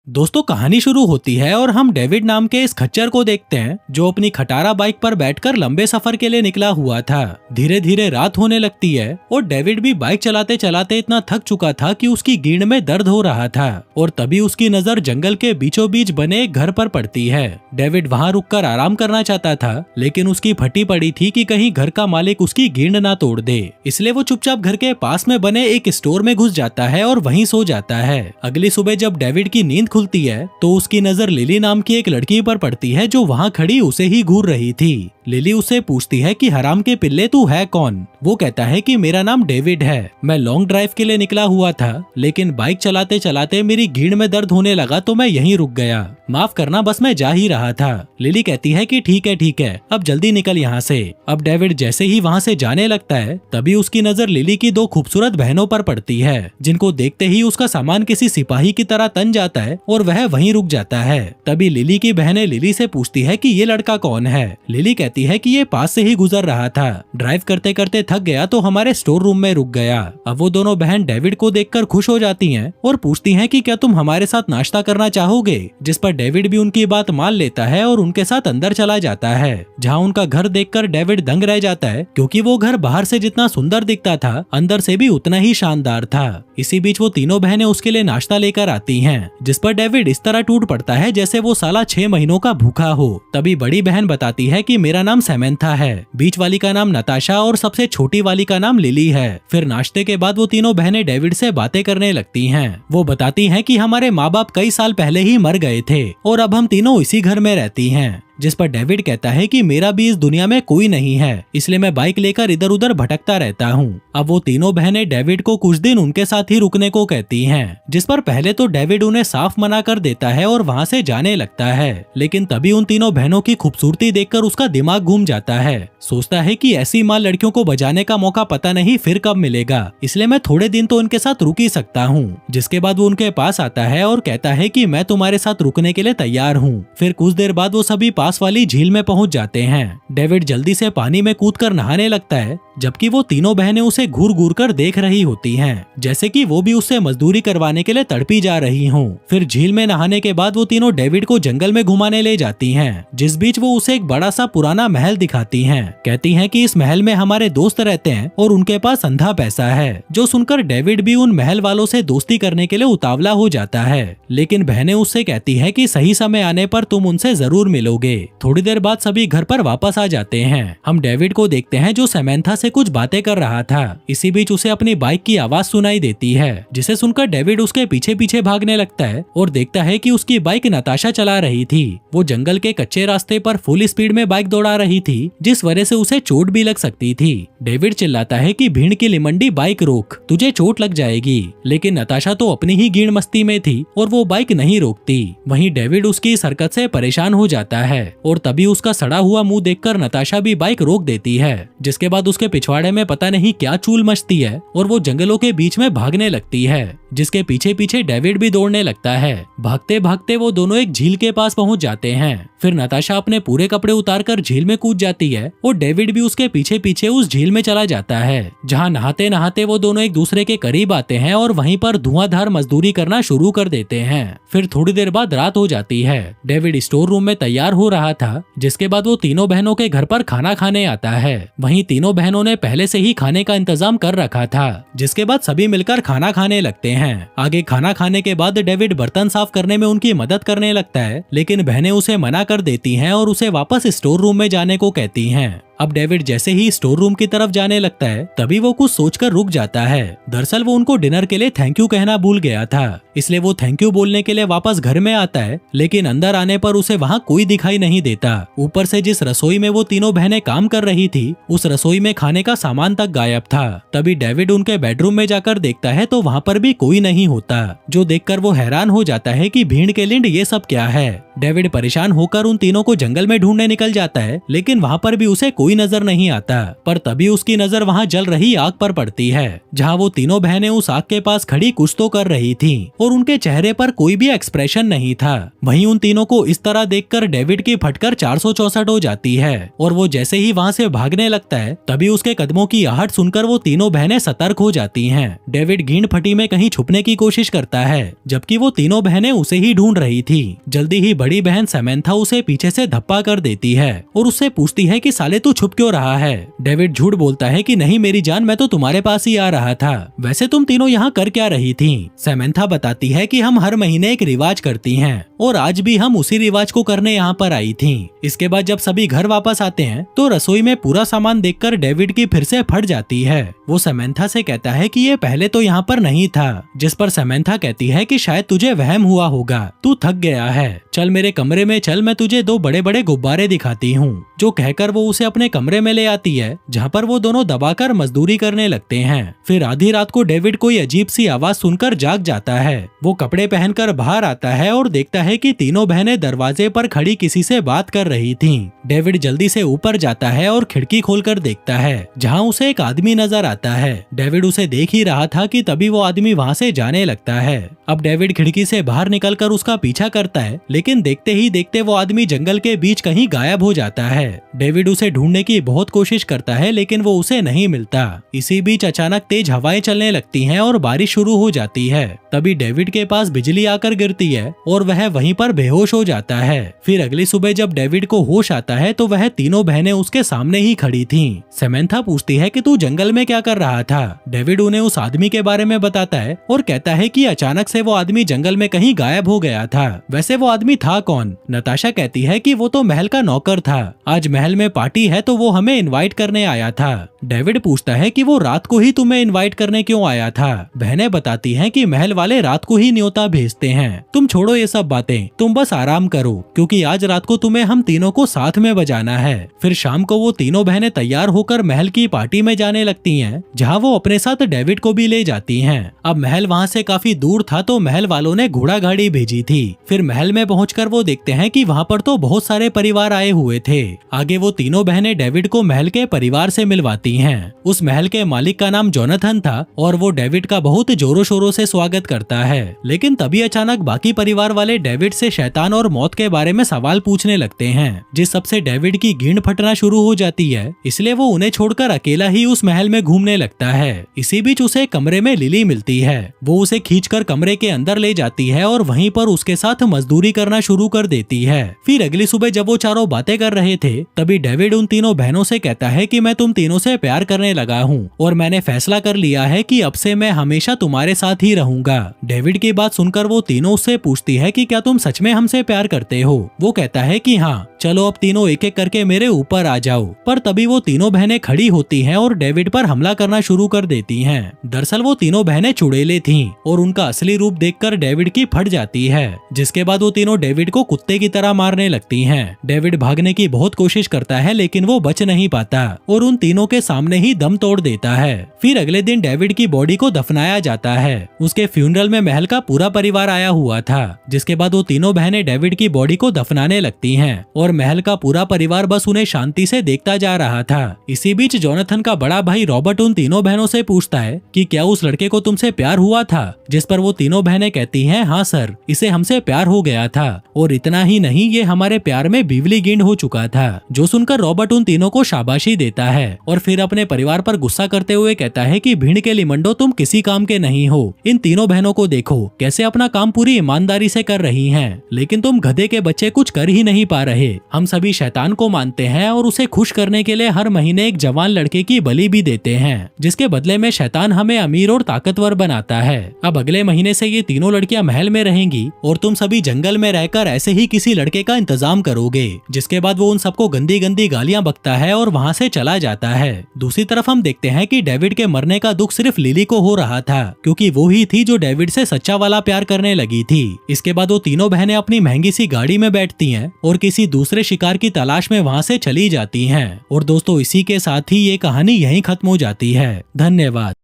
दोस्तों कहानी शुरू होती है और हम डेविड नाम के इस खच्चर को देखते हैं जो अपनी खटारा बाइक पर बैठकर लंबे सफर के लिए निकला हुआ था। धीरे धीरे रात होने लगती है और डेविड भी बाइक चलाते चलाते इतना थक चुका था कि उसकी गिंड में दर्द हो रहा था और तभी उसकी नजर जंगल के बीचों बीच बने एक घर पर पड़ती है। डेविड वहाँ रुककर आराम करना चाहता था, लेकिन उसकी फटी पड़ी थी कि कहीं घर का मालिक उसकी गिंड ना तोड़ दे, इसलिए वो चुपचाप घर के पास में बने एक स्टोर में घुस जाता है और वहीं सो जाता है। अगली सुबह जब डेविड की नींद खुलती है तो उसकी नजर लिली नाम की एक लड़की पर पड़ती है जो वहाँ खड़ी उसे ही घूर रही थी। लिली उससे पूछती है कि हराम के पिल्ले तू है कौन? वो कहता है कि मेरा नाम डेविड है, मैं लॉन्ग ड्राइव के लिए निकला हुआ था, लेकिन बाइक चलाते चलाते मेरी गिंड में दर्द होने लगा तो मैं यहीं रुक गया, माफ करना बस मैं जा ही रहा था। लिली कहती है कि ठीक है, अब जल्दी निकल यहाँ से। अब डेविड जैसे ही वहाँ से जाने लगता है तभी उसकी नजर लिली की दो खूबसूरत बहनों पर पड़ती है, जिनको देखते ही उसका सामान किसी सिपाही की तरह तन जाता है और वह वहीं रुक जाता है। तभी लिली की बहनें लिली से पूछती है कि ये लड़का कौन है। लिली कहती है कि ये पास से ही गुजर रहा था, ड्राइव करते करते थक गया तो हमारे स्टोर रूम में रुक गया। अब वो दोनों बहन डेविड को देखकर खुश हो जाती हैं और पूछती हैं कि क्या तुम हमारे साथ नाश्ता करना चाहोगे, जिस पर डेविड भी उनकी बात मान लेता है और उनके साथ अंदर चला जाता है, जहाँ उनका घर देखकर डेविड दंग रह जाता है, क्योंकि वो घर बाहर से जितना सुंदर दिखता था अंदर से भी उतना ही शानदार था। इसी बीच वो तीनों बहनें उसके लिए नाश्ता लेकर आती हैं, जिस पर डेविड इस तरह टूट पड़ता है जैसे वो साला 6 महीनों का भूखा हो। तभी बड़ी बहन बताती है कि मेरा नाम सैमेंथा है, बीच वाली का नाम नताशा और सबसे छोटी वाली का नाम लिली है। फिर नाश्ते के बाद वो तीनों बहनें डेविड से बातें करने लगती हैं। वो बताती हैं कि हमारे माँ बाप कई साल पहले ही मर गए थे और अब हम तीनों इसी घर में रहती हैं, जिस पर डेविड कहता है कि मेरा भी इस दुनिया में कोई नहीं है, इसलिए मैं बाइक लेकर इधर उधर भटकता रहता हूँ। अब वो तीनों बहनें डेविड को कुछ दिन उनके साथ ही रुकने को कहती हैं, जिस पर पहले तो डेविड उन्हें साफ मना कर देता है और वहाँ से जाने लगता है, लेकिन तभी उन तीनों बहनों की खूबसूरती देखकर उसका दिमाग घूम जाता है। सोचता है कि ऐसी माँ लड़कियों को बजाने का मौका पता नहीं फिर कब मिलेगा, इसलिए मैं थोड़े दिन तो उनके साथ रुक ही सकता हूँ। जिसके बाद वो उनके पास आता है और कहता है कि मैं तुम्हारे साथ रुकने के लिए तैयार हूँ। फिर कुछ देर बाद वो सभी पास वाली झील में पहुंच जाते हैं। डेविड जल्दी से पानी में कूदकर नहाने लगता है, जबकि वो तीनों बहनें उसे घूर घूर कर देख रही होती हैं, जैसे कि वो भी उससे मजदूरी करवाने के लिए तड़पी जा रही हों। फिर झील में नहाने के बाद वो तीनों डेविड को जंगल में घुमाने ले जाती हैं, जिस बीच वो उसे एक बड़ा सा पुराना महल दिखाती हैं। कहती हैं कि इस महल में हमारे दोस्त रहते हैं और उनके पास अंधा पैसा है। जो सुनकर डेविड भी उन महल वालों से दोस्ती करने के लिए उतावला हो जाता है, लेकिन बहनें उससे कहती है कि सही समय आने पर तुम उनसे जरूर मिलोगे। थोड़ी देर बाद सभी घर पर वापस आ जाते हैं। हम डेविड को देखते हैं जो सैमेंथा से कुछ बातें कर रहा था। इसी बीच उसे अपनी बाइक की आवाज सुनाई देती है, जिसे सुनकर डेविड उसके पीछे पीछे भागने लगता है और देखता है कि उसकी बाइक नताशा चला रही थी। वो जंगल के कच्चे रास्ते पर फुल स्पीड में बाइक दौड़ा रही थी, जिस वजह से उसे चोट भी लग सकती थी। डेविड चिल्लाता है कि भीड़ की लिमंडी बाइक रोक, तुझे चोट लग जाएगी, लेकिन नताशा तो अपनी ही गीड़ मस्ती में थी और वो बाइक नहीं रोकती। वहीं डेविड उसकी इस हरकत से परेशान हो जाता है और तभी उसका सड़ा हुआ मुंह देखकर नताशा भी बाइक रोक देती है। जिसके बाद उसके पिछवाड़े में पता नहीं क्या चूल मचती है और वो जंगलों के बीच में भागने लगती है, जिसके पीछे पीछे डेविड भी दौड़ने लगता है। भागते भागते वो दोनों एक झील के पास पहुंच जाते हैं। फिर नताशा अपने पूरे कपड़े उतारकर झील में कूद जाती है और डेविड भी उसके पीछे पीछे उस झील में चला जाता है, जहां नहाते नहाते वो दोनों एक दूसरे के करीब आते हैं और वहीं पर धुआंधार मजदूरी करना शुरू कर देते हैं। फिर थोड़ी देर बाद रात हो जाती है। डेविड स्टोर रूम में तैयार हो रहा था, जिसके बाद वो तीनों बहनों के घर पर खाना खाने आता है। वहीं तीनों बहनों ने पहले से ही खाने का इंतजाम कर रखा था, जिसके बाद सभी मिलकर खाना खाने लगते हैं। आगे खाना खाने के बाद डेविड बर्तन साफ करने में उनकी मदद करने लगता है, लेकिन बहनें उसे मना कर देती हैं और उसे वापस स्टोर रूम में जाने को कहती हैं। अब डेविड जैसे ही स्टोर रूम की तरफ जाने लगता है तभी वो कुछ सोचकर रुक जाता है। दरअसल वो उनको डिनर के लिए थैंक यू कहना भूल गया था, इसलिए वो थैंक यू बोलने के लिए वापस घर में आता है, लेकिन अंदर आने पर उसे वहाँ कोई दिखाई नहीं देता। ऊपर से जिस रसोई में वो तीनों बहनें काम कर रही थी उस रसोई में खाने का सामान तक गायब था। तभी डेविड उनके बेडरूम में जाकर देखता है तो वहाँ पर भी कोई नहीं होता, जो देखकर वो हैरान हो जाता है कि भीड़ के लिंड ये सब क्या है। डेविड परेशान होकर उन तीनों को जंगल में ढूंढने निकल जाता है, लेकिन वहाँ पर भी उसे कोई नजर नहीं आता। पर तभी उसकी नजर वहाँ जल रही आग पर पड़ती है, जहाँ वो तीनों बहनें उस आग के पास खड़ी कुछ तो कर रही थी और उनके चेहरे पर कोई भी एक्सप्रेशन नहीं था। वहीं उन तीनों को इस तरह देखकर डेविड की फटकर 464 हो जाती है और वो जैसे ही वहाँ से भागने लगता है तभी उसके कदमों की आहट सुनकर वो तीनों बहनें सतर्क हो जाती हैं। डेविड गींद फटी में कहीं छुपने की कोशिश करता है, जबकि वो तीनों बहनें उसे ही ढूंढ रही थी। जल्दी ही बड़ी बहन सैमंथा उसे पीछे से धप्पा कर देती है और उससे पूछती है कि साले तू छुप क्यों रहा है। डेविड झूठ बोलता है कि नहीं मेरी जान, मैं तो तुम्हारे पास ही आ रहा था। वैसे तुम तीनों यहाँ कर क्या रही थी? सैमंथा बताती है कि हम हर महीने एक रिवाज करती हैं और आज भी हम उसी रिवाज को करने यहाँ पर आई थी। इसके बाद जब सभी घर वापस आते हैं तो रसोई में पूरा सामान देखकर डेविड की फिर से फट जाती है। वो सैमंथा से कहता है कि ये पहले तो यहाँ पर नहीं था, जिस पर सैमंथा कहती है कि शायद तुझे वहम हुआ होगा, तू थक गया है, चल मेरे कमरे में चल, मैं तुझे 2 बड़े बड़े गुब्बारे दिखाती हूँ। जो कहकर वो उसे अपने कमरे में ले आती है, जहाँ पर वो दोनों दबाकर मजदूरी करने लगते हैं। फिर आधी रात को डेविड कोई अजीब सी आवाज सुनकर जाग जाता है। वो कपड़े पहनकर बाहर आता है और देखता है कि तीनों बहनें दरवाजे पर खड़ी किसी से बात कर रही थीं। डेविड जल्दी से ऊपर जाता है और खिड़की खोलकर देखता है, जहाँ उसे एक आदमी नजर आता है। डेविड उसे देख ही रहा था कि तभी वो आदमी वहाँ से जाने लगता है। अब डेविड खिड़की से बाहर निकलकर उसका पीछा करता है, लेकिन देखते ही देखते वो आदमी जंगल के बीच कहीं गायब हो जाता है। डेविड उसे ढूंढने की बहुत कोशिश करता है, लेकिन वो उसे नहीं मिलता। इसी बीच अचानक तेज हवाएं चलने लगती हैं और बारिश शुरू हो जाती है। तभी डेविड के पास बिजली आकर गिरती है और वह वहीं पर बेहोश हो जाता है। फिर अगली सुबह जब डेविड को होश आता है तो वह तीनों बहनें उसके सामने ही खड़ी थीं। सैमंथा पूछती है कि तू जंगल में क्या कर रहा था? डेविड उन्हें उस आदमी के बारे में बताता है और कहता है कि अचानक से वो आदमी जंगल में कहीं गायब हो गया था। वैसे वो आदमी था कौन? नताशा कहती है कि वो तो महल का नौकर था, आज महल में पार्टी है तो वो हमें इनवाइट करने आया था। डेविड पूछता है कि वो रात को ही तुम्हें इनवाइट करने क्यों आया था? बहनें बताती हैं कि महल वाले रात को ही न्योता भेजते हैं। तुम छोड़ो ये सब बातें, तुम बस आराम करो, क्योंकि आज रात को तुम्हें हम तीनों को साथ में बजाना है। फिर शाम को वो तीनों बहनें तैयार होकर महल की पार्टी में जाने लगती हैं, जहां वो अपने साथ डेविड को भी ले जाती हैं। अब महल वहां से काफी दूर था तो महल वालों ने घोड़ा गाड़ी भेजी थी। फिर महल में पहुंचकर वो देखते हैं कि वहां पर तो बहुत सारे परिवार आए हुए थे। आगे वो तीनों बहनें डेविड को महल के परिवार से मिलवाती हैं। उस महल के मालिक का नाम जोनाथन था और वो डेविड का बहुत जोरों शोरों से स्वागत करता है। लेकिन तभी अचानक बाकी परिवार वाले डेविड से शैतान और मौत के बारे में सवाल पूछने लगते हैं, जिस सबसे डेविड की गींद फटना शुरू हो जाती है। इसलिए वो उन्हें छोड़कर अकेला ही उस महल में घूमने लगता है। इसी बीच उसे कमरे में लिली मिलती है। वो उसे खींचकर कमरे के अंदर ले जाती है और वहीं पर उसके साथ मजदूरी करना शुरू कर देती है। फिर अगली सुबह जब वो चारों बातें कर रहे थे तभी डेविड उन तीनों बहनों से कहता है कि मैं तुम तीनों से प्यार करने लगा हूँ और मैंने फैसला कर लिया है कि अब से मैं हमेशा तुम्हारे साथ ही रहूंगा। डेविड की बात सुनकर वो तीनों उससे पूछती है कि क्या तुम सच में हमसे प्यार करते हो? वो कहता है कि हाँ, चलो अब तीनों एक एक करके मेरे ऊपर आ जाओ। पर तभी वो तीनों बहनें खड़ी होती हैं और डेविड पर हमला करना शुरू कर देती हैं। दरअसल वो तीनों बहनें चुड़ैलें थीं और उनका असली रूप देखकर डेविड की फट जाती है, जिसके बाद वो तीनों डेविड को कुत्ते की तरह मारने लगती हैं। डेविड भागने की बहुत कोशिश करता है लेकिन वो बच नहीं पाता और उन तीनों के सामने ही दम तोड़ देता है। फिर अगले दिन डेविड की बॉडी को दफनाया जाता है। उसके फ्यूनरल में महल का पूरा परिवार आया हुआ था, जिसके बाद वो तीनों बहनें डेविड की बॉडी को दफनाने लगती हैं और महल का पूरा परिवार बस उन्हें शांति से देखता जा रहा था। इसी बीच जोनाथन का बड़ा भाई रॉबर्ट उन तीनों बहनों से पूछता है कि क्या उस लड़के को तुमसे प्यार हुआ था? जिस पर वो तीनों बहनें कहती हैं, हाँ सर, इसे हमसे प्यार हो गया था और इतना ही नहीं, ये हमारे प्यार में बिजली गिंड हो चुका था। जो सुनकर रॉबर्ट उन तीनों को शाबाशी देता है और फिर अपने परिवार पर गुस्सा करते हुए कहता है कि भीड़ के लिमंडो, तुम किसी काम के नहीं हो। इन तीनों बहनों को देखो कैसे अपना काम पूरी ईमानदारी से कर रही हैं, लेकिन तुम गधे के बच्चे कुछ कर ही नहीं पा रहे। हम सभी शैतान को मानते हैं और उसे खुश करने के लिए हर महीने एक जवान लड़के की बलि भी देते हैं, जिसके बदले में शैतान हमें अमीर और ताकतवर बनाता है। अब अगले महीने से ये तीनों लड़कियां महल में रहेंगी और तुम सभी जंगल में रहकर ऐसे ही किसी लड़के का इंतजाम करोगे। जिसके बाद वो उन सबको गंदी गंदी गालियां बकता है और वहाँ से चला जाता है। दूसरी तरफ हम देखते हैं कि डेविड के मरने का दुख सिर्फ लिली को हो रहा था, क्योंकि वो ही थी जो डेविड से सच्चा वाला प्यार करने लगी थी। इसके बाद वो तीनों बहनें अपनी महंगी सी गाड़ी में बैठती हैं और किसी दूसरे शिकार की तलाश में वहाँ से चली जाती हैं। और दोस्तों, इसी के साथ ही ये कहानी यहीं खत्म हो जाती है। धन्यवाद।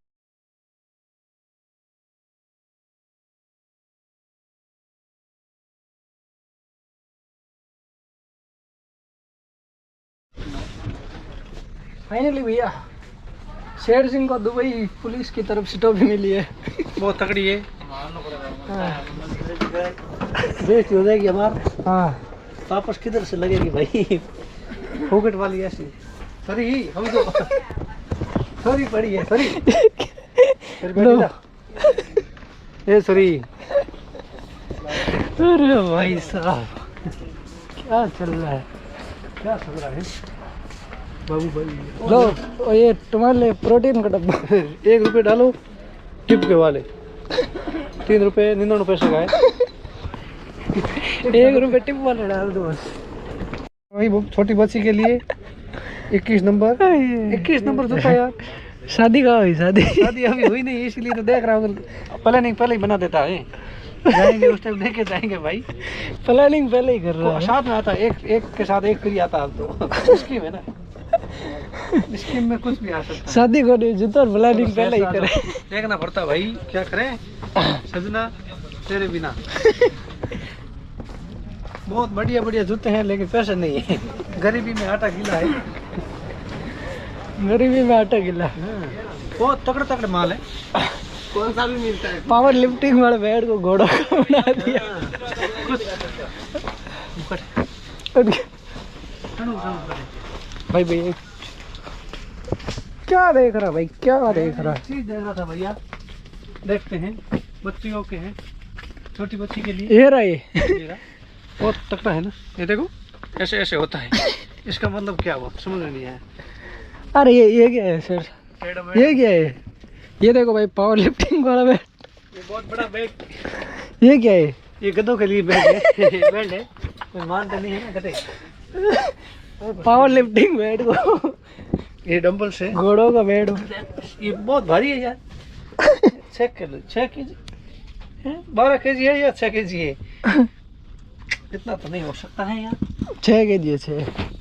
फाइनली भैया शेर सिंह को दुबई पुलिस की तरफ से टॉफी मिली है। बहुत तगड़ी है। बेस्ट हो जाएगी हमारा। हाँ वापस किधर से लगेगी भाई? फोकट वाली ऐसी। सॉरी हम तो सॉरी पड़ी है। सॉरी ये सॉरी। अरे भाई साहब क्या चल रहा है? क्या चल रहा है बाबू भाई? लो ये तुम्हारे लिए प्रोटीन का डब्बा। 1 रुपये डालो टिप के वाले। 3 रुपये 99 पैसे का है। 1 रुपये टिप वाले डाल दो बस। वही छोटी बच्ची के लिए 21 नंबर 21 नंबर जूता यार। शादी का हुई शादी अभी हुई नहीं, इसलिए तो देख रहा हूँ। प्लानिंग पहले ही बना देता है। जाएंगे उस टाइम लेके जाएंगे भाई। प्लानिंग पहले ही कर रहा है। साथ में आता एक के साथ एक फ्री आता है। तो स्कीम है ना, स्कीम में कुछ भी आ सकता है। शादी को नहीं जूता और प्लानिंग पहले ही करे। देखना पड़ता भाई, क्या करें सजना तेरे बिना। बहुत बढ़िया बढ़िया जूते हैं लेकिन पैसे नहीं है। गरीबी में आटा गीला है। गरीबी में आटा गिला। बहुत तगड़े तगड़े माल है। कौन सा भी मिलता है। पावर लिफ्टिंग वाले बेड को घोड़ों का बना दिया। भाई भैया क्या देख रहा भाई, क्या देख रहा? चीज देख रहा था भैया। देखते हैं बच्चियों के हैं, छोटी बच्ची के लिए। ये रहा ये बहुत तगड़ा है ना। ये देखो ऐसे ऐसे होता है। इसका मतलब क्या हुआ समझ में नहीं आया। अरे ये क्या है सर? ये क्या है? ये देखो भाई पावर लिफ्टिंग वाला बैग। ये बहुत बड़ा बैग। ये क्या है? ये गधों के लिए बैग है। बैग है, कोई मानते नहीं है ना गधे। पावर लिफ्टिंग बेड को ये डंबल से घोड़ों का बेड। ये बहुत भारी है यार। 6 किलो 6 केजी 12 केजी है या 6 केजी है? इतना तो नहीं हो सकता है यार। 6 kg है 6।